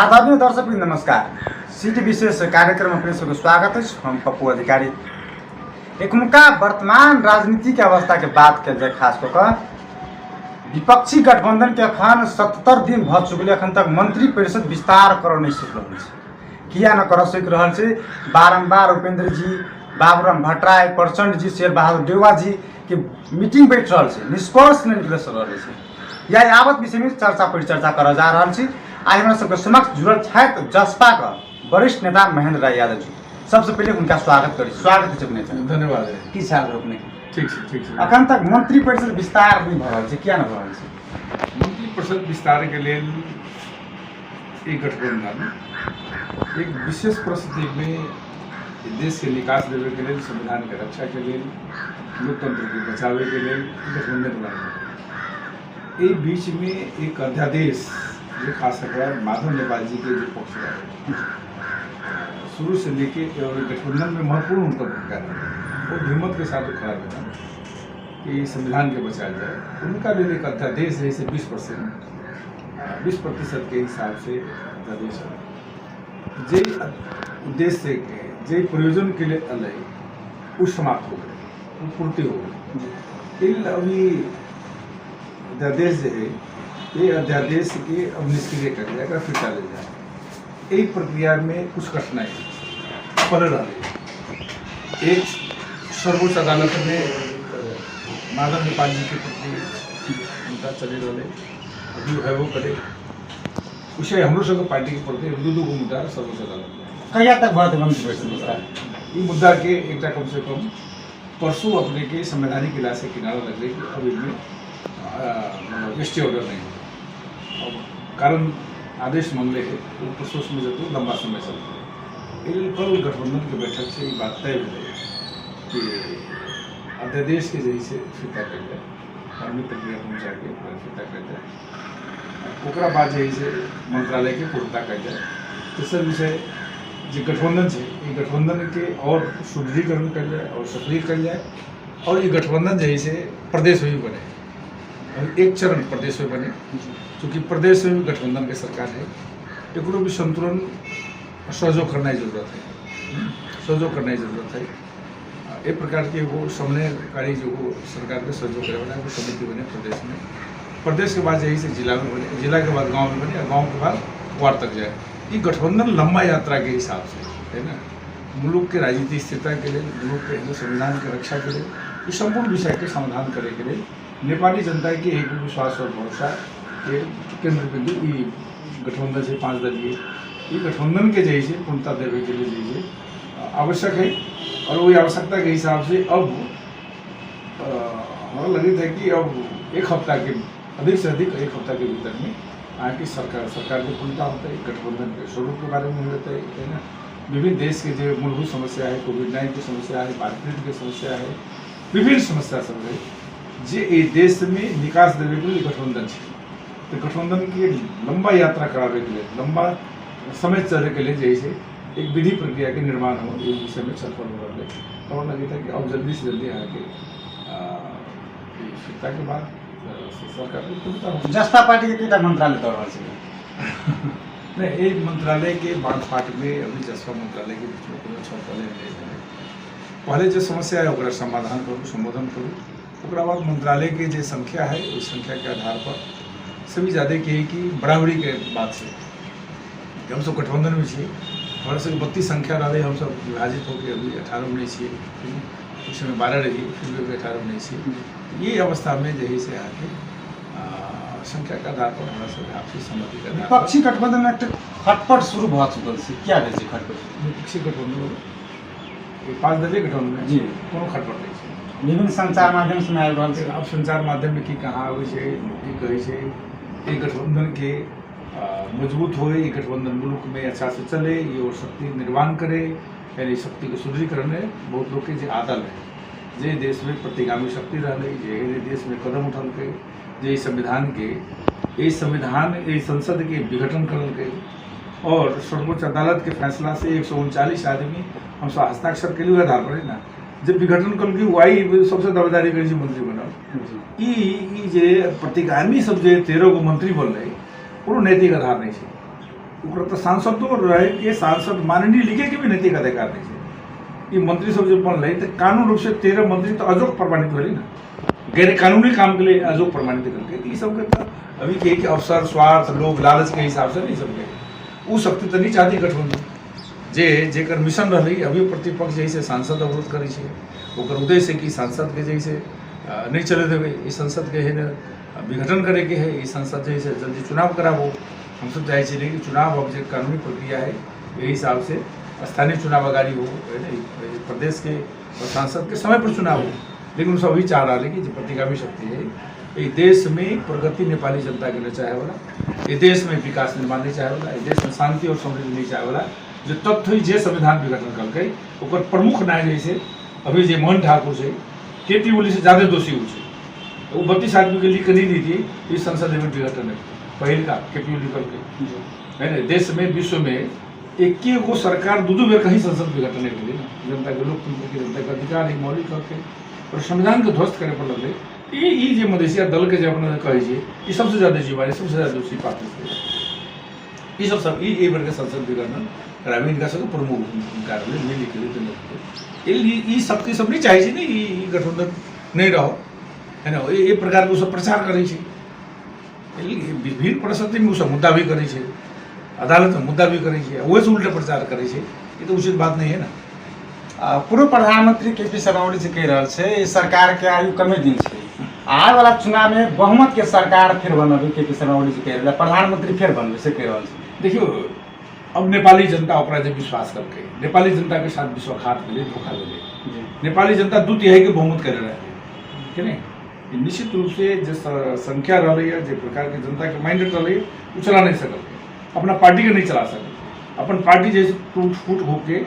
आदरणीय दर्शक नमस्कार। सिटी विशेष कार्यक्रम में अपने सबको स्वागत है। हम पप्पू अधिकारी। एकमुका वर्तमान राजनीति के अवस्था के बात कल जाए, खास कर विपक्षी गठबंधन के अखन 77 दिन भ चुकले, अखन तक मंत्री परिषद विस्तार कर नहीं सीख रहा है। किया न कर सीख रहा है? बारंबार उपेंद्र जी, बाबूराम भट्टराय, प्रचंड जी, शेर बहादुर देवा जी के मीटिंग बैठ रहा है, निष्कर्ष नहीं निकल रहा है। या यावत विषय में चर्चा परिचर्चा कर जा रहा है। आज हमारे सबके समक्ष जुड़ल छथि जसपा का वरिष्ठ नेता महेंद्र राय यादव जी। सबसे पहले उनका स्वागत करी। स्वागत है। धन्यवाद। की साल रोकने ठीक है। अखन तक मंत्री परिषद विस्तार नहीं भ रहल छै, किया न भ रहल छै? मंत्री परिषद विस्तार के लिए एक गठबंधन एक विशेष परिस्थिति में देश के विकास देवे के लिए, संविधान के रक्षा के लिए, लोकतंत्र के बचावे के लिए गठबंधन बनाए। ये बीच में एक अध्यादेश जो खासकर माधव नेपाल जी के जो पक्ष रहे शुरू से लेके गठबंधन में महत्वपूर्ण उनका भूमिका रहा, वो हिम्मत के साथ खड़ा रहता कि संविधान के बचाया जाए। उनका लिए एक अध्यादेश है, इसे 20% के हिसाब से अध्यादेश है। जे उद्देश्य के जे प्रयोजन के लिए अलग वो समाप्त हो गए, वो पूर्ति हो गई। अभी अध्यादेश जो है, ये अध्यादेश के अब निष्क्रिय कर जाएगा, फिर डाले जाए। एक प्रक्रिया में कुछ कठिनाई पड़ रही। एक सर्वोच्च अदालत में माधव नेपाल जी के प्रति उनका चले रहे अभी है वो करे उसे हमरो सब पार्टी के प्रति दू मुद्दा सर्वोच्च अदालत में कहिया तक बात हम ये मुद्दा के एक कम से कम परसों अपने के संवैधानिक इलाज से किनारा लग रही कि अब इनमें मतलब स्टे ऑर्डर नहीं हो। और कारण आदेश मांगले है तो प्रोसेस में जब लंबा समय चलता है। कल गठबंधन की बैठक से ये बात तय हो कि अध्यादेश के जैसे फिता कर जाए, कानूनी प्रक्रिया पहुँचा के फिता कर जाए, ओकरा बाद जैसे मंत्रालय के पूर्णता कर जाए। तेसर विषय जो गठबंधन है, ये गठबंधन के और सुदृढ़ीकरण कर जाए और सक्रिय कर जाए, और ये गठबंधन जैसे प्रदेश में भी बने और एक चरण प्रदेश में बने, क्योंकि प्रदेश में भी गठबंधन की सरकार है। एक भी संतुलन सहयोग करना जरूरत है, सहयोग करना जरूरत है। एक प्रकार की वो समन्वयकारी जो सरकार के सहयोग करे वाला वो समिति बने प्रदेश में। प्रदेश के बाद यही से जिला में बने, जिला के बाद गांव में बने, और गांव के बाद वार्ड तक जाए। ये गठबंधन लंबा यात्रा के हिसाब से है ना, मुल्क के राजनीतिक स्थिरता के लिए, मुल्क के संविधान की रक्षा के लिए, इस संपूर्ण विषय के समाधान करे के लिए नेपाली जनता की एक विश्वास और भरोसा के केंद्र बिंदु ये गठबंधन से 5 दलीय ये गठबंधन के जैसे पूर्णता देवे के लिए जैसे आवश्यक है। और वही आवश्यकता के हिसाब से अब हमारा लगे था कि अब एक हफ्ता के अधिक से अधिक एक हफ्ता के भीतर में आके सरकार की पूर्णता होता है। गठबंधन के स्वरूप के बारे में होता है ना, विभिन्न देश के जो मूलभूत समस्या है, कोविड-19 की समस्या है, बाढ़ की समस्या है, विभिन्न समस्या सब है जे ये देश में निकास देवे के लिए गठबंधन है। तो गठबंधन की लंबा यात्रा करावे के लिए, लंबा समय चलने के लिए जैसे एक विधि प्रक्रिया के निर्माण हो, ये विषय में छलफल हो रहा है। और लगे था कि अब जल्दी से जल्दी आके फिरता के बाद सरकार जसपा पार्टी के कितना मंत्रालय दौड़ रहा है? नहीं, एक मंत्रालय के बांध फाट में अभी जसपा मंत्रालय के बीच में कोनो छलफल नहीं है। पहले जो समस्या है ओकरा समाधान करूँ, संबोधन करूँ, ओकरा बाद मंत्रालय के जो संख्या है उस संख्या के आधार पर सभी ज़्यादा कहे कि बराबरी के बात से हम सब गठबंधन में छे, हमारे सब 32 संख्या रहे, हम सब विभाजित होकर अभी 18-19 छे, उस समय 12 रही, फिर भी 18-19 छे। ये अवस्था में जही से आके संख्या के आधार पर हमारा सब आपसी सहमति का विपक्षी गठबंधन में एक खटपट शुरू भ चुकल है। क्या है जी खटपट? विपक्षी गठबंधन 5 दलीय गठबंधन जी कोनो खटपट नहीं है। विभिन्न संचार माध्यम से आबि रहल छै। अब संचार माध्यम में की कहाँ आबै छै, की कहै छै, एक गठबंधन के मजबूत हो, ये गठबंधन मुल्क में अच्छा से चले, ये और शक्ति निर्माण करे, यानी शक्ति के सुदृढ़ीकरण में बहुत लोग के आदल है जे देश में प्रतिगामी शक्ति रहे, जे देश में कदम उठल के, जे संविधान के ये संसद के विघटन करल के, और सर्वोच्च अदालत के फैसला से 139 आदमी हम सब हस्ताक्षर के लिए आधार पर है ना, जब विघटन कल की वही सबसे दावेदारी कर मंत्री बनल। ई जे प्रतिगामी सब जे 13 गो मंत्री बन रहे कोनो नैतिक आधार नहीं है। ओकरा तो सांसद तो रहे कि सांसद माननीय लिखे के भी नैतिक अधिकार नहीं है। ये मंत्री सब जब बनल तो कानून रूप से 13 मंत्री तो अजोग प्रमाणित भले ना, गैर कानूनी काम के लिए अजोग प्रमाणित करके ये सब के अभी के कि अवसर स्वार्थ लोभ लालच के हिसाब से नहीं सब के वो शक्ति तो नहीं चाहती गठबंधन जेकर मिशन रही अभी प्रतिपक्ष जैसे सांसद अवरोध करे ओकर उद्देश्य कि सांसद के जैसे नहीं चले देवे इस संसद के है विघटन करे के है इस संसद जैसे जल्दी चुनाव कराबो। हम सब चाहे छे कि चुनाव अब जो कानूनी प्रक्रिया है यही हिसाब से स्थानीय चुनाव अगाड़ी हो है ना, प्रदेश के और सांसद के समय पर चुनाव हो। लेकिन सब भी चाह रहा है कि जो प्रतिगामी शक्ति है ये देश में प्रगति नेपाली जनता के लिए चाहे वाला, ये देश में विकास निर्माण नहीं चाहे वाला, ये देश में शांति और समृद्धि नहीं चाहे वाला, जो तथ्य जे संविधान विघटन करके ओकर प्रमुख न्याय जैसे अभी जे मोहन ठाकुर से केटी ओली से ज़्यादा दोषी हो वो 32 आदमी के लिख नहीं दी थी इस संसद में विघटन है पहल का केटी ओली करके है ना। देश में विश्व में एक को सरकार दो बेर कहीं संसद विघटन के लिए जनता के लोकतंत्र की जनता का अधिकार है मौलिक करके और संविधान के ध्वस्त करे पर लगे ये जो मधेसिया दल के जब अपने कहे ये सबसे ज़्यादा जिम्मेवारी सबसे ज़्यादा दोषी पार्टी ये सब ये वर्ग संसद विघटन ग्रामीण विकास को प्रमुख कार्य मिली के लिए शक्ति सब नहीं चाहिए ना ये गठबंधन नहीं रहो है ना। ये प्रकार के सब प्रचार करे विभिन्न परिस्थिति में सब मुद्दा भी करे अदालत में मुद्दा भी करे वही से उल्टे प्रचार करे ये तो उचित बात नहीं है ना। पूर्व प्रधानमंत्री केपी शर्मा ओली जी कह रहा है सरकार के आयु कमे दिन से आने वाला चुनाव में बहुमत के सरकार फिर बनबे केपी शर्मा ओली जी कह रहे प्रधानमंत्री फिर बनबे से कह रहा है। देखियो अब नेपाली जनता ओकरा जब विश्वास करके नेपाली जनता के साथ विश्वासघात के लिए धोखा दे नेपाली जनता 2/3 के बहुमत कर रहे कि नहीं निश्चित रूप से जो संख्या रही है जो प्रकार के जनता के माइंडेड रही वो चला नहीं सकल अपना पार्टी के नहीं चला सकल अपन पार्टी जैसे टूट फूट होके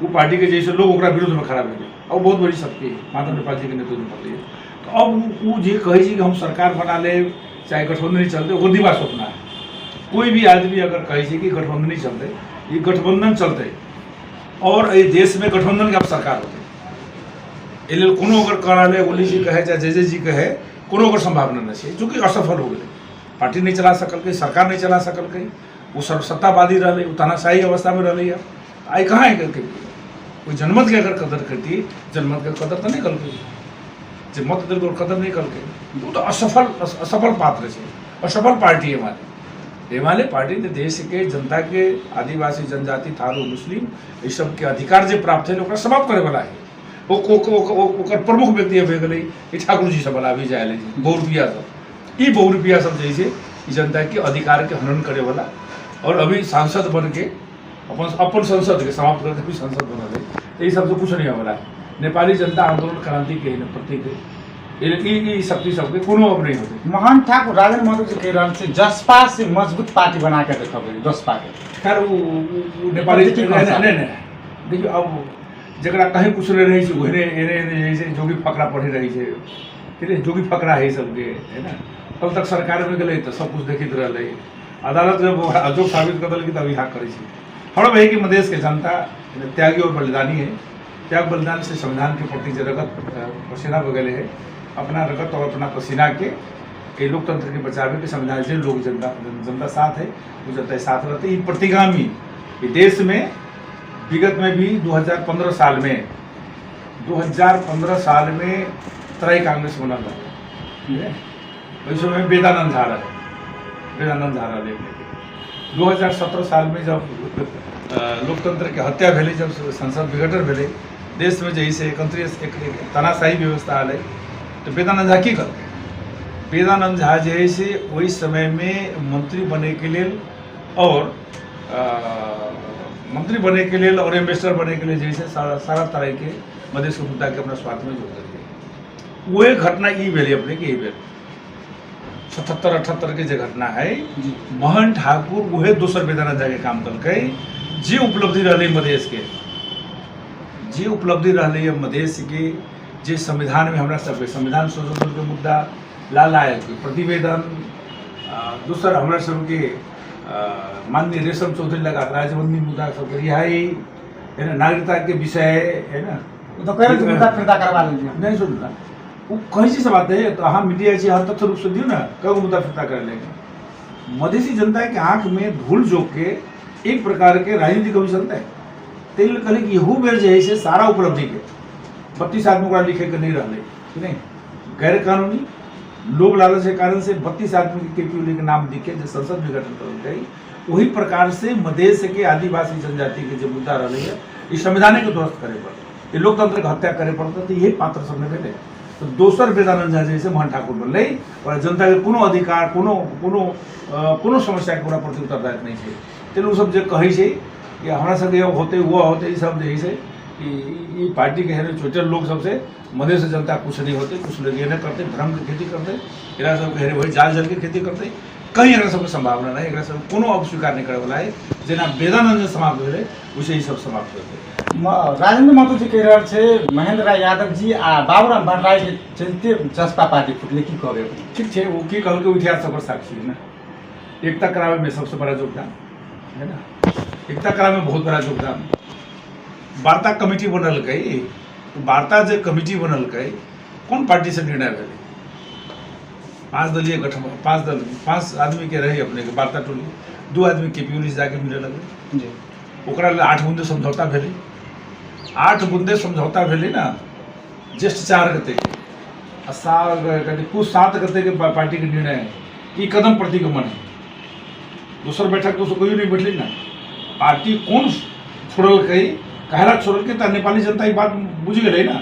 वो पार्टी के जैसे लोग ओकरा विरोध में खड़ा भेजे और बहुत बड़ी शक्ति है माधव नेपाल जी के नेतृत्व में पड़ती है। तो अब वो जे कहे कि हम सरकार बना ले चाहे गठबंधन नहीं चलते वो दिवा सपना है। कोई भी आदमी अगर कहे कि गठबंधन नहीं चलते ये गठबंधन चलते और ये देश में गठबंधन के अब सरकार होते ये कोनो अगर करा ले ओली जी कहे चाहे जे जी कहे कोनो अगर संभावना नहीं है चूँकि असफल हो गए पार्टी नहीं चला सकल के सरकार नहीं चला सकल के वो सर्वसत्तावादी रहे वो तानाशाही अवस्था में रही है आई कहाँ है करके कोई जनमत के अगर कदर करती जनमत के कदर तो नहीं कल के जो मत दिल को कदर नहीं कल के वो तो असफल पात्र है असफल पार्टी है हमारे पार्टी ने देश के जनता के आदिवासी जनजाति थारू मुस्लिम ये सब के अधिकार जो प्राप्त है समाप्त करे वाला है वो प्रमुख व्यक्ति हो गए ठाकुर जी सब वाला भी जाए बहुरूपिया सब ये बहुरूपिया सब जैसे जनता के अधिकार के हनन करे वाला और अभी सांसद बन के अपन संसद के समाप्त करके भी संसद बना दे यही सब तो कुछ नहीं हो रहा है। नेपाली जनता आंदोलन क्रांति के प्रतीक है शक्ति सबके कोनो अब नहीं होते। मोहन ठाकुर राजेंद्र महतो जी कह रहे थे जसपा से मजबूत पार्टी बना के देखो जसपा के खैर वो नेपाली नहीं देखियो अब जरा कहीं कुछ रही जैसे जोगी फकरा पढ़ी रही है जोगी फकरा है सबके है ना। कल तक सरकार में गए तो सब कुछ देखित रहे अदालत जब अजोग साबित कर दिल तब यहाँ करे हम है कि मधेश के जनता त्यागी और बलिदानी है। त्याग बलिदान से संविधान के प्रति जो रगत पसीना वगैरह है अपना रगत और अपना पसीना के लोकतंत्र के बचावे के संविधान से लोग जनता साथ है वो जनता साथ रहते ये प्रतिगामी ये देश में विगत में भी 2015 साल में त्राई कांग्रेस बना था उस समय वेदानंद झा रहे 2017 साल में जब लोकतंत्र के हत्या भेले जब संसद विघटन भेले देश में जैसे एक तानाशाही व्यवस्था आए तो वेदानंद झा की करते वेदानंद झा जैसे वही समय में मंत्री बने के लिए और एम्बेसडर बने के लिए जैसे सारा तरह के मधेश के मुद्दा के अपना स्वार्थ में जोड़ करके वो एक घटना ये भेली अपने की बेर 77-78 के जो घटना है मोहन ठाकुर वह दोसर वेदानंद झा के काम कल जे उपलब्धि रही मधेश के जे उपलब्धि रही मधेश के जे संविधान में हमारा सबके संविधान संशोधन के मुद्दा लाए प्रतिवेदन दूसर हमारा सबके माननीय रेशम चौधरी लगा राजबंदी मुद्दा सब रिहाई है ना नागरिकता के विषय है ना तो कह रहे मुद्दा फिरता करवा लीजिए नहीं सुनना वो कहीं से बात है तो हाँ मीडिया से हर तथ्य रूप से दियो ना कब मुद्दा फिरता कर लेंगे मधेसी जनता के आंख में धूल झोंक के एक प्रकार के राजनीति का भी चलता है। तेल कहले कि यहू बेर जो है से सारा उपलब्धि के 32 आदमी को लिखे के नहीं रहले कि नहीं, गैर कानूनी लोग लालच के कारण से 32 आदमी के केपीओली के नाम दिखे जो संसद में गठन करल गई। वही प्रकार से मधेश के आदिवासी जनजाति के जो मुद्दा रही है इस संविधान के ध्वस्त करे पड़ता, ये लोकतंत्र के हत्या करे पड़ता, तो यही पात्र सबने भेटे। तो दोसर वेदानंद झा जैसे मोहन ठाकुर बनल और जनता के कोनो अधिकार कोनो समस्या के पूरा प्रति उत्तरदायित्व नहीं है। तेल सब जो कहे छै कि हमरा सबके होते हुआ होते सब जो है कि पार्टी के हेरे छोटे लोग सबसे मधेश जनता कुछ नहीं होते, कुछ लोग ये नहीं करते, भ्रम की खेती करते, एकरा सब हेरे वही जाल जल के खेती करते, कहीं एकरा सबके संभावना नहीं, एकरा सब कोनो अब स्वीकार नहीं करे वाला है। जेना वेदानंद समाप्त भेले वैसे ही सब समाप्त होते। राजेंद्र महतो जी कह रहे थे महेंद्र राय यादव जी आ बाबूराम भट्टराय के चलते जसपा पार्टी फुटले, की कहबे? ठीक है, वो की कहल के इतिहास सब साक्षी है ना। एकता करावे में सबसे बड़ा योगदान है ना, एकता करावे में बहुत बड़ा योगदान। वार्ता कमेटी बनल गई, वार्ता जो कमेटी बनल गई कौन पार्टी से निर्णय भेले? 5 दलीय गठन, 5 आदमी के रहे अपने के वार्ता टोली, 2 आदमी केपीओली से जाके मिले लगे जी, ओकरा 8 बूंदे समझौता भेले, 8 बूंदे समझौता भेले ना ज्येष्ठ 4 गते के कुछ 7 गते के पार्टी के निर्णय है कि कदम प्रतिगमन है। दूसर बैठक तो कोई नहीं बैठली ना, पार्टी कौन छोड़ल कही कहला छोड़ल के तो नेपाली जनता ये बात बुझ गए ना,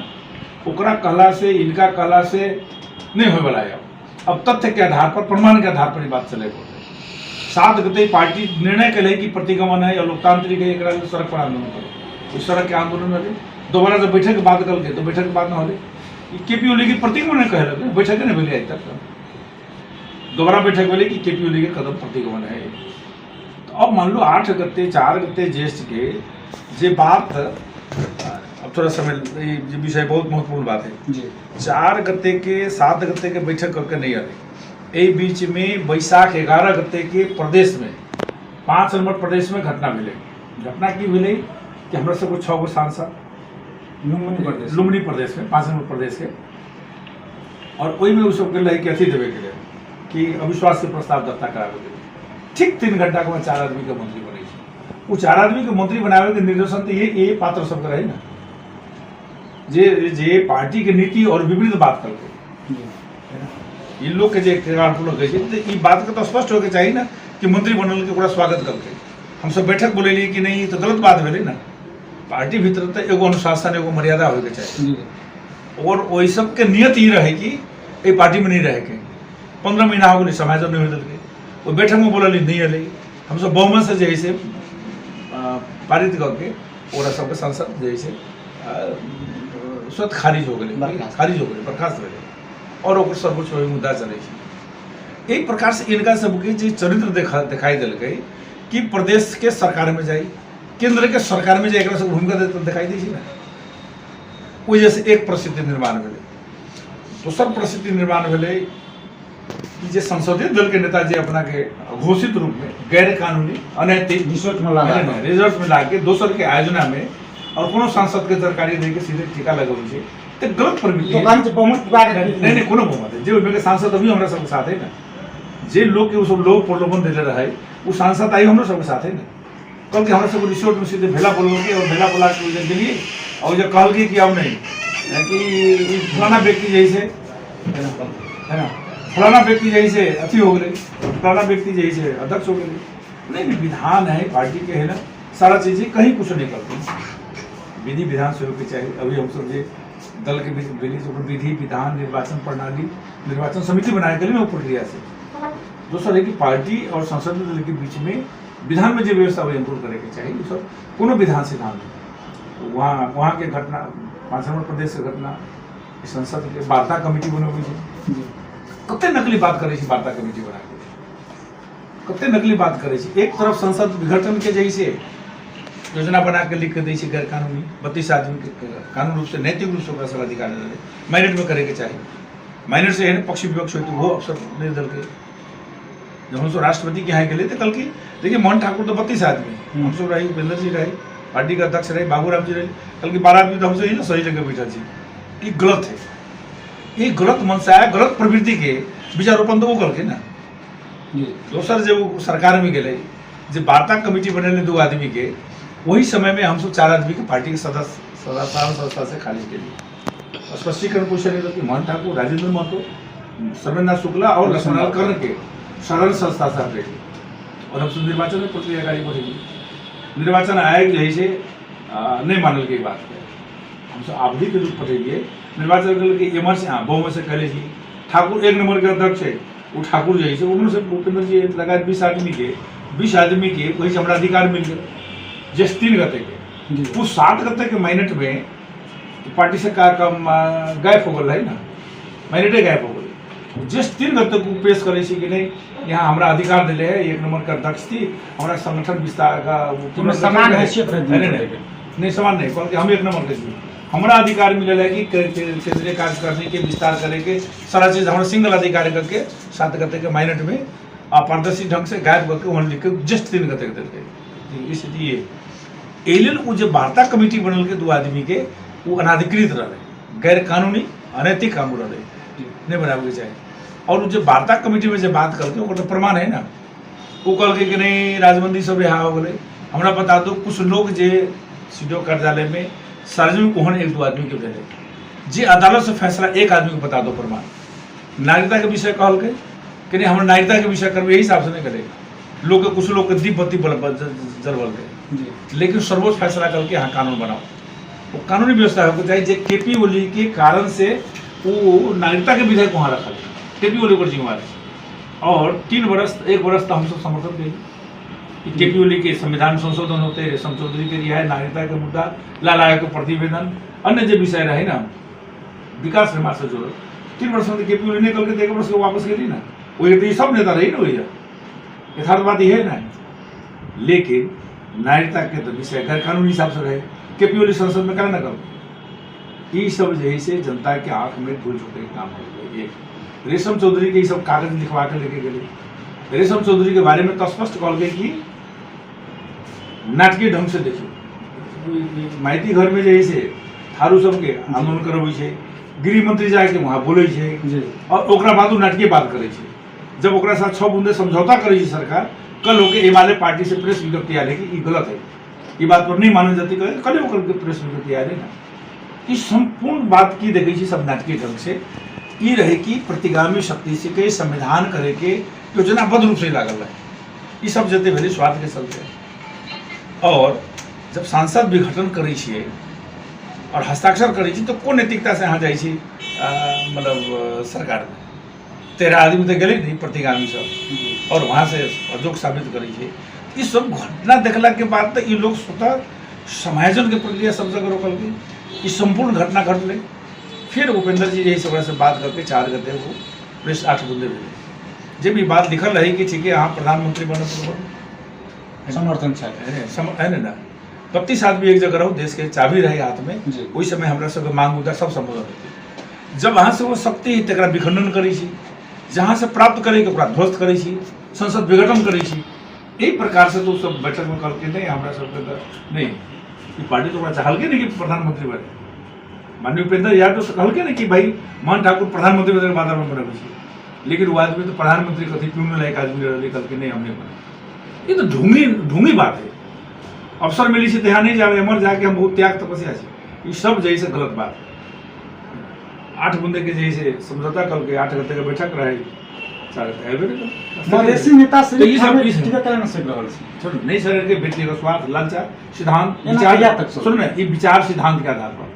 ओकरा कहला से इनका कहला से नहीं होने वाला है। अब तथ्य के आधार पर, प्रमाण के आधार पर ये बात चले 7 गते पार्टी निर्णय करे कि प्रतिगमन है या लोकतांत्रिक है, एकरा सड़क पर आंदोलन करो। उस सड़क के आंदोलन वाले दोबारा जब बैठक के बात कल के तो बैठक के बाद न होले केपीओली की प्रतिगमन कहे लगे, बैठक नहीं भेले आज तक। दोबारा बैठक भेले कि केपीओली के कदम प्रतिगमन है। तो अब मान लो 8 गते 4 गते ज्येष्ठ के जे बात, अब थोड़ा समय ये विषय बहुत महत्वपूर्ण बात है जी। 4 गते के 7 गते के बैठक करके नहीं आए, ए बीच में बैसाख 11 गते के प्रदेश में 5 नंबर प्रदेश में घटना मिले। घटना की मिले कि हमरा सबको 6 गो सांसद लुम्बिनी प्रदेश में 5 नंबर प्रदेश के, और वही में उस सबके कि अथी देवे के लिए कि अविश्वास के प्रस्ताव दत्ता करावे के। ठीक 3 घंटा के बाद 4 आदमी के मंत्री बने। वो 4 आदमी के मंत्री बनावे के निर्देशन तो ये पात्र सब रहे ना, जे पार्टी के नीति और विपरीत बात करके इन लोग के जे तो बात का तो स्पष्ट होके चाहिए ना कि मंत्री बनल के ओकरा स्वागत करके हम सब बैठक बोले कि नहीं, तो गलत बात भेले ना। पार्टी भीतर तो एगो अनुशासन एगो मर्यादा होके चाहिए, और वही सब के नियत ही रहे कि ये पार्टी में नहीं रहे के। 15 महीना हो गए समाज नहीं हो के, वो बैठक में बोलल नहीं अल, हम सब बहुमत से जैसे पारित करके ओरा सबके सांसद जैसे स्वत खारिज हो गए, बर्खास्त हो गए, और ओकर सर्वोच्च मुद्दा चले। एक प्रकार से इनका सबके जो चरित्र दिखाई दिल गई कि प्रदेश के सरकार में जाई, केंद्र के सरकार में जाए, एक सब भूमिका दिखाई दी ना। वजह से एक परिस्थिति निर्माण भेले। दोसर परिस्थिति निर्माण भेले कि जे संसदीय दल के नेता जी अपना के घोषित रूप में गैर कानूनी अनैतिक रिजोर्ट में ला के दोसर के आयोजना में और कोनो सांसद के सरकारी दे के सीधे टीका लगावे छै, तो गलत प्रवृत्ति नहीं कोनो बहुमत है। जे ओमे के सांसद अभी हमरा सबके साथ है ना, जे लोग के सब लोग प्रलोभन देले रहे वो सांसद आई हमरा सबके साथ है ना। कल के हमरा सब रिसोर्ट में सीधे भेला बोल के और भेला बोला के दिल्ली और जो कहल की अब नहीं कि फलाना व्यक्ति जैसे है ना, फलाना व्यक्ति जैसे अथी हो गए, फलाना व्यक्ति जैसे अध्यक्ष हो गए। नहीं, विधान है पार्टी के है ना, सारा चीजें कहीं कुछ नहीं करती। विधि विधान से होनी चाहिए। अभी हम सब दल के विधि विधान निर्वाचन प्रणाली निर्वाचन समिति बनाए गए वो प्रक्रिया से। दूसरा है कि पार्टी और संसदीय दल के बीच में विधान में जो व्यवस्था वो इम्प्रूव करे के चाहिए। सब कोनो विधान सिद्धांत वहाँ के घटना 5 नंबर प्रदेश के घटना संसद के वार्ता कमेटी बने हुई है, कते नकली बात करे वार्ता कमेटी बना के, कते नकली बात करे। एक तरफ संसद विघटन के जैसे योजना बना के लिख के दी गैर कानूनी 32 आदमी के कानून रूप से नैतिक रूप से सब अधिकार माइनर में करे के चाहिए। माइनर से है पक्षी विपक्ष हो तो वो अवसर नहीं दल के। जब हम सब राष्ट्रपति के यहाँ गए थे कल की देखिए मोहन ठाकुर तो 32 आदमी हम सब रही, उपेंद्र जी रहे, पार्टी के अध्यक्ष रहे, बाबूराम जी रहे, कल की 12 आदमी तो हमसे ही ना सही जगह बैठा जी। ये गलत है, ये गलत मनसा है, गलत प्रवृत्ति के विचारोपण तो वो कल के ना। दोसर जब सरकार में गए जो वार्ता कमेटी बने 2 आदमी के, वही समय में हम सब 4 आदमी के पार्टी के साधारण संस्था से खाली के लिए स्पष्टीकरण पूछे नहीं कि मोहन ठाकुर, राजेंद्र महतो, सर्वेन्द्रनाथ शुक्ला और लक्ष्मणलाल कर्ण के साधारण संस्था से हटे और हम सब निर्वाचन में प्रक्रिया गाड़ी बढ़ेगी। निर्वाचन आयोग यही से नहीं मानल के बात है, हम सब आवधि के रूप पठेलिए निर्वाचन के एमर से बहुमत से कहले जी ठाकुर 1 नंबर के अध्यक्ष है, वो ठाकुर जी से उन्होंने से भूपेंद्र जी लगा 20 आदमी के वही से हमारा अधिकार मिल गया जिस 3 गते के, वो 7 गते के माइनट में पार्टी से का गायब हो गल है ना, माइनटे गायब हो गई। जिस 3 गते को पेश करे कि नहीं यहाँ हमारा अधिकार दिले है, 1 नंबर का अध्यक्ष थी, हमारा संगठन विस्तार का समान हैसियत नहीं समान नहीं, बल्कि हम 1 नंबर के हमारा अधिकार मिले है कि केंद्रीय कार्य करने के विस्तार करे के सारा चीज हमारा सिंगल अधिकार करके 7 गते के माइनट में अपारदर्शी ढंग से गायब करके वहाँ लिख के जस्ट 3 गते के स्थिति ये एलियन वो जो वार्ता कमेटी बनल के 2 आदमी के वो अनाधिकृत रहे, गैर कानूनी अनैतिक काम रहे, नहीं बनावे के चाहे। और जो वार्ता कमेटी में जो बात करके वो तो प्रमाण है ना, वो कल के नहीं राजबंदी सब रिहा हो गए। हमरा बता दो कुछ लोग जे सीडो कार्यालय में सार्वजनिक ओहन 1-2 आदमी के भेजे, जे अदालत से फैसला 1 आदमी को बता दो प्रमाण। नागरिकता के विषय कहल के कि नहीं हम नागरिकता के विषय करबे, यही हिसाब से नहीं करेगा। लोग कुछ लोग के दीप बत्ती जरवल गए, लेकिन सर्वोच्च फैसला करके यहाँ कानून बनाओ, वो कानूनी व्यवस्था होनी चाहिए। जे केपी ओली के कारण से वो नागरिकता के विधेयक वहाँ रखा है, केपी ओली पर जिम्मेवार है। और 1 वर्ष तो हम सब समर्थन देंगे। केपी ओली के संविधान संशोधन होते, रेशम चौधरी के रिहाई, नागरिकता के मुद्दा, लाल आयोग के प्रतिवेदन, अन्य जो विषय रहे ना विकास निर्माण से जोड़ो 3 वर्ष में केपी ओली निकल के 1 वर्ष के वापस गई ना, वो ये सब नेता रही ना, वही यथार्थवाद ये है ना। लेकिन नागरिकता के तो विषय गैर कानूनी हिसाब से रहे, केपी ओली संसद में क्या ना करो, ये सब जैसे जनता के आंख में धूल झोंके काम हो गए। रेशम चौधरी के सब कागज लिखवा के लेके गए। रेशम चौधरी के बारे में तो स्पष्ट कहल गई कि नाटकीय ढंग से देखियो माइती घर में जैसे थारू सबके आंदोलन करबै छै, गृह मंत्री जाके वहाँ बोले छै और ओकरा बाद नाटकीय बात करे छै। जब ओकरा साथ 6 बूंदे समझौता करे छै सरकार, कल होके ए वाले पार्टी से प्रेस विज्ञप्ति आले कि गलत है, ये बात पर नहीं मानल जाती, कल होकर प्रेस विज्ञप्ति आले ना। इस संपूर्ण बात की देखे सब नाटकीय ढंग से ये रहे कि प्रतिगामी शक्ति से के संविधान करे के योजनाबद्ध रूप से लागल है। ये सब जते भेले स्वार्थ के चलते। और जब सांसद विघटन करे छिए और हस्ताक्षर करे छी तो कोन नैतिकता से यहाँ जाइ छी मतलब सरकार 13 आदमी तो गए नहीं प्रतिगामी सब, और वहाँ से अजोग साबित करे छी। ये सब घटना देखला के बाद तो ये लोग स्वतः समायोजन के प्रक्रिया सब जगह रोकल गई। ये संपूर्ण घटना घटले, फिर उपेंद्र जी यही सब से बात करके 4 गते वो प्रेस 8 बूंदे भेजे। जब ये बात लिखल रही कि ठीक है हाँ प्रधानमंत्री बने समर्थन है ना, 32 आदमी एक जगह रहो, देश के चाबी रहे हाथ में, वही समय हमरा सबके मांग मुद्दा सब संबोधन होती। जब वहाँ से वो शक्ति तक विखंडन करे छी, जहाँ से प्राप्त करे के ओकरा ध्वस्त करे छी, संसद विघटन करे छी, यही प्रकार से तो सब बैठक में करके नहीं हमरा सबके नहीं ये पार्टी तो चाहल के नहीं कि प्रधानमंत्री बने। माननीय उपेंद्र यादव तो कहल के नहीं कि भाई मोहन ठाकुर प्रधानमंत्री बने बादल में बने, लेकिन वो आदमी तो प्रधानमंत्री कथी पीने लायक आदमी रहे, कल के नहीं हमने बने। ये तो ढूंगी बात है। अवसर मिली से यहाँ नहीं जाए, अमर जाके हम बहुत त्याग तपस्या से, ये सब जैसे गलत बात। 8 बूंदे के जैसे समझौता कल के 8 गते के बैठक रहे, मधेसी नेता से टीकाकरण से रहल छै नहीं सर के व्यक्तिगत स्वार्थ लालचा सिद्धांत विचार सुन ना, ये विचार सिद्धांत के आधार पर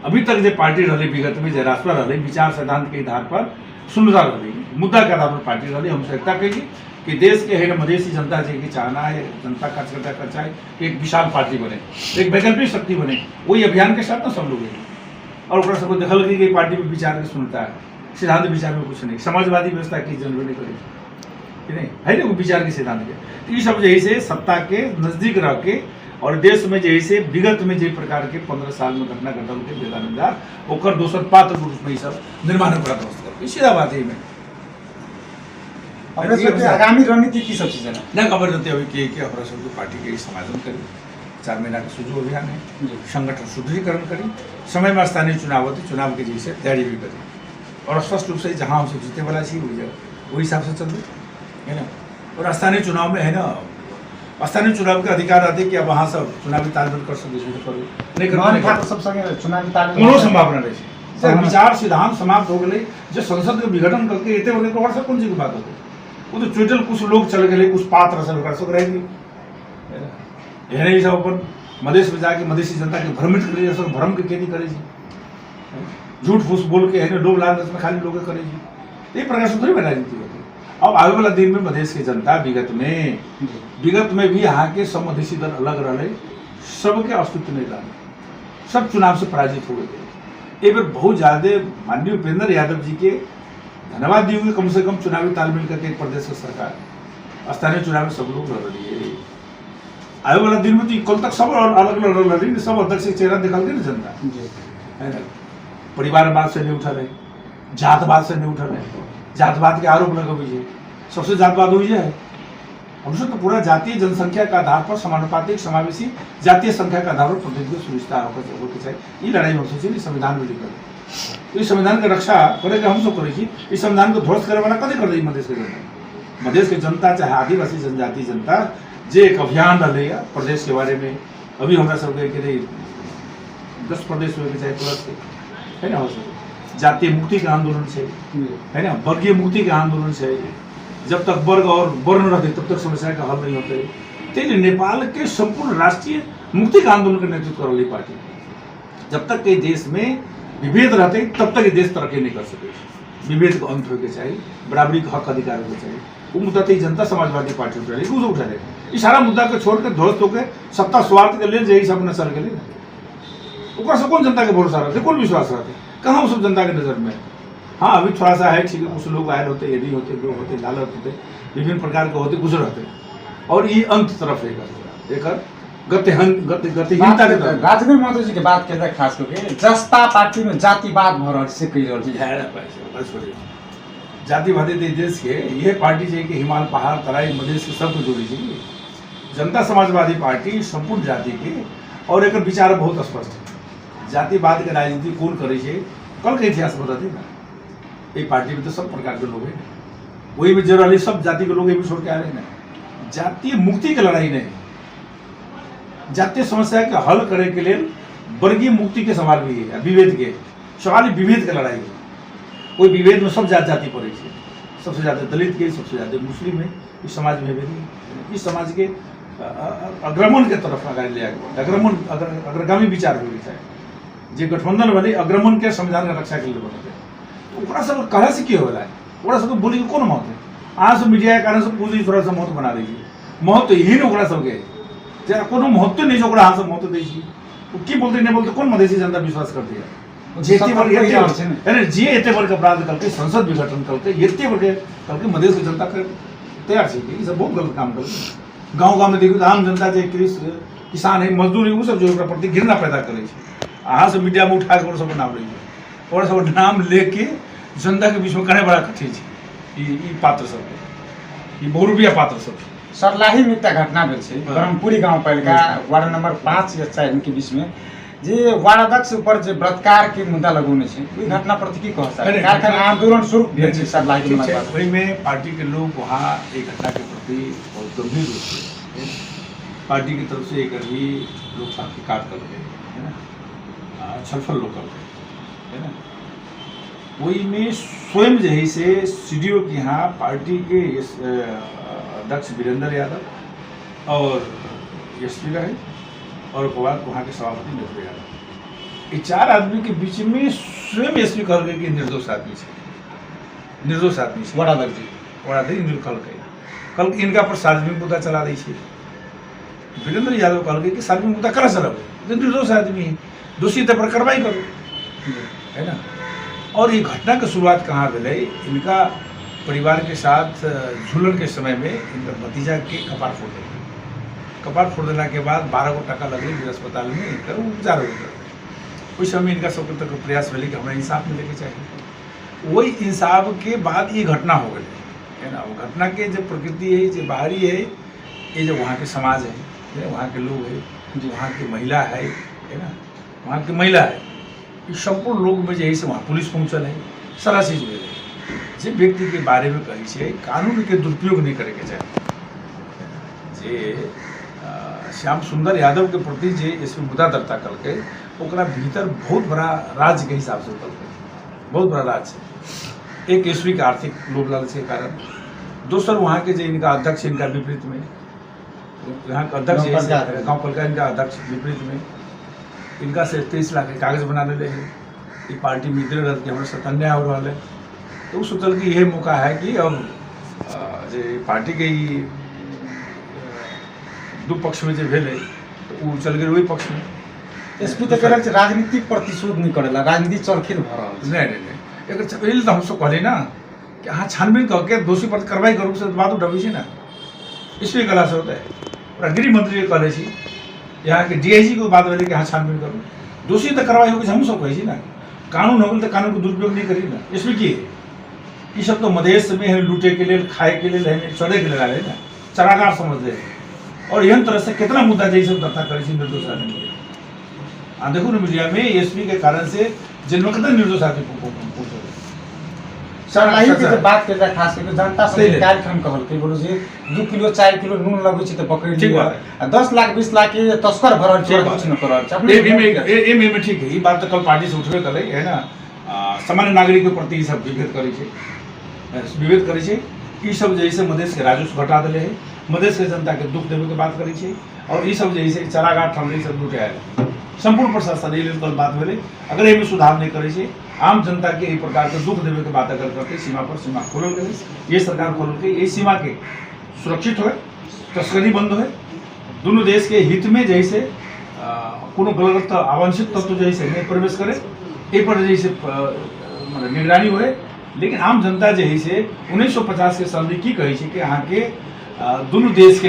अभी तक जो पार्टी रही विगत में जो राष्ट्र रही विचार सिद्धांत के आधार पर सुनता रही, मुद्दा के आधार पर पार्टी रही। हम सकता कही कि देश के है मधेसी जनता जी की चाहना है, जनता कार्यकर्ता का चाहे एक विशाल पार्टी बने, एक वैकल्पिक शक्ति बने, वही अभियान के साथ ना सब लोग और ओकरा सबको देखल गई कि पार्टी में विचार के सुनता है, सिद्धांत विचार में कुछ नहीं, समाजवादी व्यवस्था की जनरल नहीं करेगी कि नहीं है ना, विचार के सिद्धांत के। तो ये सब जैसे सत्ता के नजदीक रह के और देश में जैसे विगत में जे प्रकार के 15 साल में घटना घटल के बेदानंदार ओकर दोसर पात्र रूप में सब निर्माण प्रयास कर, सीधा बात है में आगामी रणनीति की सब चीजें ना खबर रहते अभी कि हमारा सब पार्टी के समाधान करी, 4 महीना का सुझाव अभियान है, संगठन सुदृढ़ीकरण करी, समय में स्थानीय चुनाव होते चुनाव के जैसे तैयारी भी करी और स्पष्ट रूप से जहाँ हम सब जीते वाला छी वही हिसाब से चल है ना। और स्थानीय चुनाव में है ना स्थानीय चुनाव के अधिकार रहते कि अब वहाँ सब चुनावी तालमेल कर सकते तो करू नहीं मोहन कर ठाकुर सबसँगे चुनावी तालमेल कोनो संभावना नहीं है सर विचार सिद्धांत समाप्त हो गए जो संसद के विघटन करके एते वर्ग के कौन सी बात होती वो तो टोटल कुछ लोग चल गए कुछ पात्र सब कर सक रहेंगे सब अपन मधेश में जाके मधेसी जनता के भ्रमित करे सब भ्रम के खेती करे झूठ फूस बोल के है डोब लाल में खाली लोग करे ये प्रकार से थोड़ी राजनीति होती अब आगे वाला दिन में मधेश की जनता विगत में भी यहाँ के सब मधेसी दल अलग रहे सबके अस्तित्व नहीं रहा सब चुनाव से पराजित हो गए एक बार बहुत ज्यादा माननीय उपेंद्र यादव जी के धन्यवाद दिए कम से कम चुनावी तालमेल करके प्रदेश की सरकार स्थानीय चुनाव में सब लोग लड़ रही है आने वाला दिन में तो कल तक सब अलग अलग लड़ रही सब अध्यक्ष चेहरा निकल गए ना जनता है ना परिवारवाद से नहीं उठा रहे जातवाद से नहीं उठा रहे जातवाद के आरोप लगे हुए सबसे जातवाद हुई है हमसे तो पूरा जातीय जनसंख्या का आधार पर समानुपातिक समावेशी जातीय संख्या का आधार पर प्रतिनिधित्व सुनिश्चित होकर चाहिए ये लड़ाई हम सोची संविधान में लिखल इस संविधान की रक्षा करे हम सब करे इस संविधान को ध्वस्त करे वाला कदे कर रही मधेश के जनता चाहे आदिवासी जनजाति जनता जे एक अभियान रहा प्रदेश के बारे में अभी हमारा सबके 10 प्रदेश में चाहे प्लस है ना हो सके जातीय मुक्ति के आंदोलन से है ना वर्गीय मुक्ति के आंदोलन से जब तक वर्ग और वर्ण रहते तब तक समस्या का हल नहीं होते तेज नेपाल के संपूर्ण राष्ट्रीय मुक्ति के आंदोलन का नेतृत्व कर रही पार्टी जब तक के देश में विभेद रहते तब तक ये देश तरक्की नहीं कर सके विभेद को अंत होकर चाहिए बराबरी का हक अधिकार होना चाहिए वो मुद्दा तो जनता समाजवादी पार्टी उठा रही उसे उठा रहे सारा मुद्दा को छोड़ कर ध्वस्त होकर सत्ता स्वार्थ के लिए यही सब नसर के लिए से कौन जनता के भरोसा रहते कौन विश्वास रहते कहाँ उस जनता के नजर में हाँ अभी थोड़ा सा है ठीक है कुछ लोग आयल होते यदि होते लोग होते लालच होते विभिन्न प्रकार के होते गुजर होते और ये अंत तरफ एक गतिहीनता के तरफ राजवीर महतो जी के बात करते खास करके जस्ता पार्टी में जातिवाद भर से कई रहल जातिवादी देश के यह पार्टी चाहिए कि हिमालय पहाड़ तराई मधेश के सबको जोड़ी चाहिए जनता समाजवादी पार्टी संपूर्ण जाति के और एक विचार बहुत स्पष्ट है जातिवाद के राजनीति कौन करे कल के इतिहास बताते ना ये पार्टी में तो सब प्रकार के लोग हैं वही में जरूर सब जाति के लोग ये भी छोड़ के आ रहे हैं ना जातीय मुक्ति की लड़ाई नहीं जातीय समस्या के हल करने के लिए वर्गीय मुक्ति के सवाल भी है विभेद के सवाल विभेद की लड़ाई है कोई विभेद में सब जाति पड़े सबसे ज़्यादा दलित के सबसे ज़्यादा मुस्लिम है इस समाज में भेदी इस समाज के अग्रमण के तरफ अगर ले अग्रमण अग्रगामी विचार हो चाहे जे गठबंधन वाले अग्रमण के संविधान का रक्षा के लिए बनते ओकरा सब कहे से की होला ओकरा सब बोली कौन महत्व है आज मीडिया के कारण से पूरी थोड़ा सा महत्व बना रही है महत्व यही ना ओकरा सबके जरा कोनो महत्व नहीं जो ओकरा हाथ से महत्व दै छी की बोलते नहीं बोलते कौन मधेसी जनता विश्वास करती है जे एते वर्ग अपराध करके संसद विघटन करके एते वर्ग करके मधेश की जनता तैयार है ये सब बहुत गलत काम करते गाँव में देखिए आम जनता जो किसान है मजदूर है वो सब जो प्रति घृणा पैदा करे अहाँ से मीडिया में उठा के सब नाम रही और सब नाम लेके जनता के बीच में कने बड़ा कठिन है पात्र सब बहुरूपिया पात्र सब सर्लाही में एकटा घटना भेल छै ब्रह्मपुरी गाँव पालिका वार्ड नंबर 5 या 4 के बीच में जे वार्ड अध्यक्ष ऊपर जे बलात्कार के मुद्दा लगौने छै ओई घटना प्रति की कह सकते कारखाना आंदोलन शुरू भेल छै सर्लाही में ओई में पार्टी के लोग वहाँ एक घटना के प्रति बहुत गंभीर रूप से पार्टी की तरफ से एक भी लोग साथ काट कर रहे है ना छलफल लोग कर रहे है ना वही में स्वयं जही से सीडीओ के यहाँ पार्टी के अध्यक्ष वीरेंद्र यादव और एसपी रहे और वहाँ के सभापति नजर यादव ये 4 आदमी के बीच में स्वयं एसपी कह गए कि निर्दोष आदमी से निर्दोष आदमी से वड़ा कल इनका पर सार्वजनिक मुद्दा चला दी है वीरेंद्र यादव कह गए कि सार्वजनिक मुद्दा करा चलाओ निर्दोष आदमी है दोषी पर कार्रवाई करो है ना और ये घटना की शुरुआत कहाँ मिले इनका परिवार के साथ झूलन के समय में इनका भतीजा के कपार फोड़ दिया कपार फोड़ देने के बाद 12 को टका लगे अस्पताल में इनका उपचार हो गया उस समय इनका सब तक प्रयास मिले कि हमें इंसाफ मिले के चाहिए वही इंसाफ के बाद ये घटना हो गई है ना वो घटना के जो प्रकृति है जो बाहरी है ये जो वहाँ के समाज है वहाँ के लोग है जो वहाँ की महिला है ना वहाँ की महिला है ये संपूर्ण लोग में जैसे वहाँ पुलिस पहुँचल है सारा चीज मिले जे व्यक्ति के बारे में कही है कानून के दुरुपयोग नहीं करे के चाहिए जे श्याम सुंदर यादव के प्रति जे इसमें मुद्दा दर्ता करके ओकरा भीतर बहुत बड़ा राज्य के हिसाब से करके बहुत बड़ा राज्य है। एक ईस्वी के आर्थिक लोभ लालच के कारण, दूसर वहाँ के जो इनका अध्यक्ष इनका विपरीत में, यहाँ का अध्यक्ष गाँव पालिका इनका अध्यक्ष विपरीत में इनका से 23 लाख के कागज बना ले हैं। ये पार्टी मित्र रह के हमारे साथ अन्याय हो रहा है, तो उस सोचल कि यह मौका है कि अब जे पार्टी के ही दो पक्ष में जो भेल तो वो चल गए वही पक्ष में। एसपी तो कहल राजनीतिक प्रतिशोध नहीं करेला, राजनीति चरखिल भर रहा है। नहीं एक तो हम सब कहले ना कि हाँ छानबीन करके दोषी पर कार्रवाई करूँ से बात उठाबी से ना, इसलिए गला से होता है। और गृह मंत्री कहले यहाँ के DIG को बात बोले कि हाँ छानबीन करूँ, दोषी तो कार्रवाई होगी हम सब कहे ना, कानून हो गए तो कानून को दुरुपयोग नहीं करी ना। इसमें की ये सब तो मधेश में लूटे के लिए, खाए के लिए, चढ़े के लिए डाले ना, चरागार समझते हैं। और यह तरह से कितना मुद्दा जैसे दर्ता करे निर्दोष आदमी देखो ना मीडिया में एसपी के कारण से जिन कितना निर्दोष आदमी सरलाई के जे बात कर रहा खास करके जनता से कार्यक्रम कहल के बोलो जी 2 किलो 4 किलो नून लगै छै त पकड़ लियो, 10 लाख 20 लाख के तस्कर भरल छै, कुछ न करल छै। ये में ठीक है, ये बात तो कल पार्टी से उठबे कले है ना। सामान्य नागरिक के प्रति ई सब विभेद करे छै ई सब जैसे मधेश के राजस्व घटा दिले है, मधेश के जनता के दुख देवे के बात करे छै, और ई सब जैसे चरागार ठमरी सब लूटे आए। संपूर्ण प्रशासन ये कल बात भेले, अगर एहिमे सुधार नहीं करे छै, आम जनता के एक प्रकार के दुख देवे के बात अगर करते सीमा पर सीमा खोलल गए, ये सरकार खोल के ये सीमा के सुरक्षित हो, तस्करी बंद हो, दोनों देश के हित में जैसे कोनो गलत अवांछित तत्व जैसे नहीं प्रवेश करे, ये पर जैसे निगरानी हो। लेकिन आम जनता जो है से 1950 के संधि की कही कि यहाँ के दोनों देश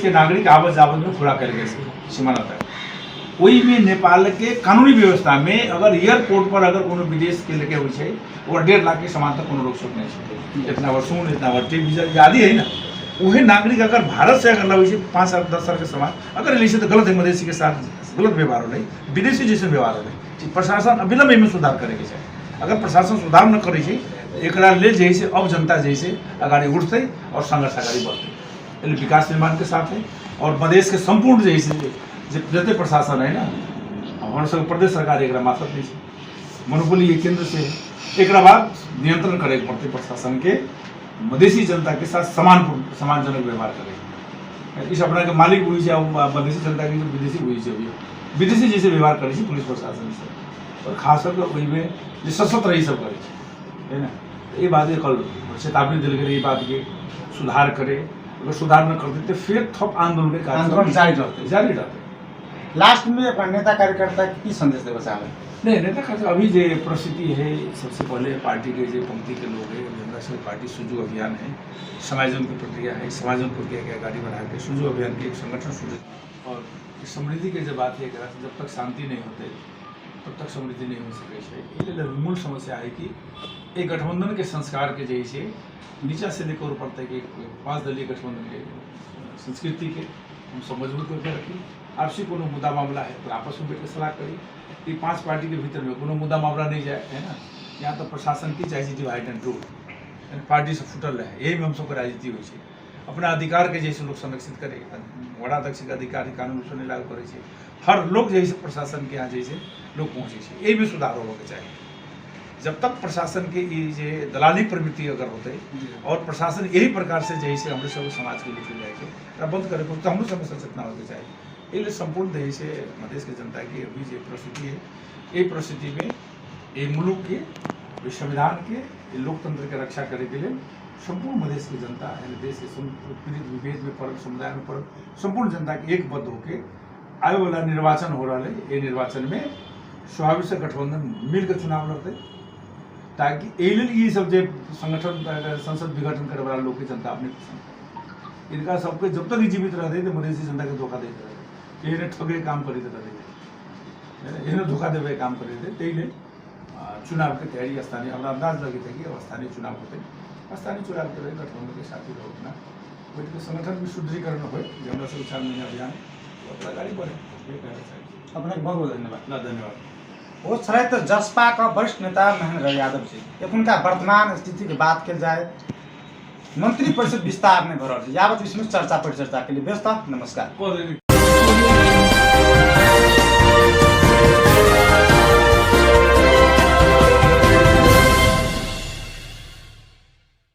के नागरिक आवत जावत में पूरा कर गए सीमाना तय। वही में नेपाल के कानूनी व्यवस्था में अगर एयरपोर्ट पर अगर कोनो विदेश के लेके हुई है और 1.5 लाख के समान तक कोनो रोक सोक नहीं है, इतना वर्षों इतना वर्षी वीजा आदि है ना, वही नागरिक अगर भारत से अगर लगे 5 साल 10 साल के समान अगर ले तो गलत है, मधेसी के साथ गलत व्यवहार हो रही, विदेशी जैसे व्यवहार हो रही। प्रशासन अविलंब में सुधार करे के चाहिए। अगर प्रशासन सुधार न करे एक ले जैसे अब जनता जैसे अगाड़ी उठते और संघर्ष अगाड़ी बढ़ते, विकास निर्माण के साथ है। और मधेश के संपूर्ण जैसे जते प्रशासन है ना, हमारे सब प्रदेश सरकार एक माथत नहीं है, मोनोपोली ये केंद्र से एक बाद नियंत्रण करे पड़ते प्रशासन के, मधेसी जनता के साथ सम्मानजनक व्यवहार करे। इस अपना के मालिक हुई है मधेसी जनता की विदेशी हुई है, विदेशी जैसे व्यवहार करे पुलिस प्रशासन से, और खासकर वही में जो सशस्त्र रही सब करे है ना। ये बात कल चेतावनी दिल गई, ये बात के सुधार करे, अगर सुधार न करते तो फिर थप आंदोलन जारी रहते। लास्ट में अपना नेता कार्यकर्ता की संदेश देना चाहे? नहीं, नेता कार्यकर्ता अभी जो परिस्थिति है, सबसे पहले पार्टी के जो पंक्ति के लोग हैं, हमारा सब पार्टी सुजू अभियान है, समायोजन की प्रक्रिया है, समायोजन प्रक्रिया के गाड़ी बढ़ा के सुजू अभियान के एक संगठन शुरू। और समृद्धि के जब बात है जब तक शांति नहीं होते तब तक समृद्धि नहीं हो सके। मूल समस्या है कि एक गठबंधन के संस्कार के जैसे नीचा से लेकर ऊपर तक एक 5 दलीय गठबंधन के संस्कृति के हम सब मजबूत करके रखी। आपसी कोनो मुद्दा मामला है तो आपस में बैठ सलाह करी, ये 5 पार्टी के भीतर में कोनो मुद्दा मामला नहीं जाए है ना। यहाँ तो प्रशासन की चाहिए डिवाइड एंड रूल, पार्टी से फुटल है, यही में हम सबको राजनीति हुई है। अपना अधिकार के जैसे लोग संरक्षित करे, वड़ाध्यक्ष के अधिकार कानून से लागू करे, हर लोग जैसे प्रशासन के यहाँ जैसे लोग पहुँचे, यही में सुधार होगा के चाहिए। जब तक प्रशासन के ये दलाली प्रवृत्ति अगर होते और प्रशासन यही प्रकार से जैसे हम सब समाज के लिए जाए बंद करे तो हम सब सचेतना होकर चाहिए। ये संपूर्ण देश से मधेश के जनता की अभी जो परिस्थिति है, ये परिस्थिति में ये मुल्क के संविधान के लोकतंत्र के रक्षा करे के लिए संपूर्ण मधेश की जनता यानी देश के पीड़ित विभेद में पड़ल समुदाय में पड़ल संपूर्ण जनता के एकबद्ध होकर आने वाला निर्वाचन हो रहा है, ये निर्वाचन में स्वाभाविक से गठबंधन मिलकर चुनाव लड़ते, ताकि ये सब जो संगठन संसद विघटन करे वाला लोग की जनता अपने पसंद इनका सबके जब तक जीवित रहते थे मधेसी जनता के धोखा देते रहे, इन्हें ठगे काम करे थे, इन्हें धोखा देवे काम करे थे। तेले चुनाव की तैयारी स्थानीय हमारा अंदाज लगे थे कि स्थानीय चुनाव होते, स्थानीय चुनाव के रहे गठबंधन के साथी रहो ना वही संगठन भी सुदृढ़ीकरण हो हमारा सब 4 महीना अभियान तो गाड़ी बढ़े। ये कहना चाहिए। अपने बहुत बहुत धन्यवाद। धन्यवाद। वो छे तो जसपा का वरिष्ठ नेता महेंद्र यादव जी, उनका वर्तमान स्थिति की बात की जाए मंत्री परिषद विस्तार नहीं भर यावत विषय में चर्चा परिचर्चा के लिए व्यस्त। नमस्कार।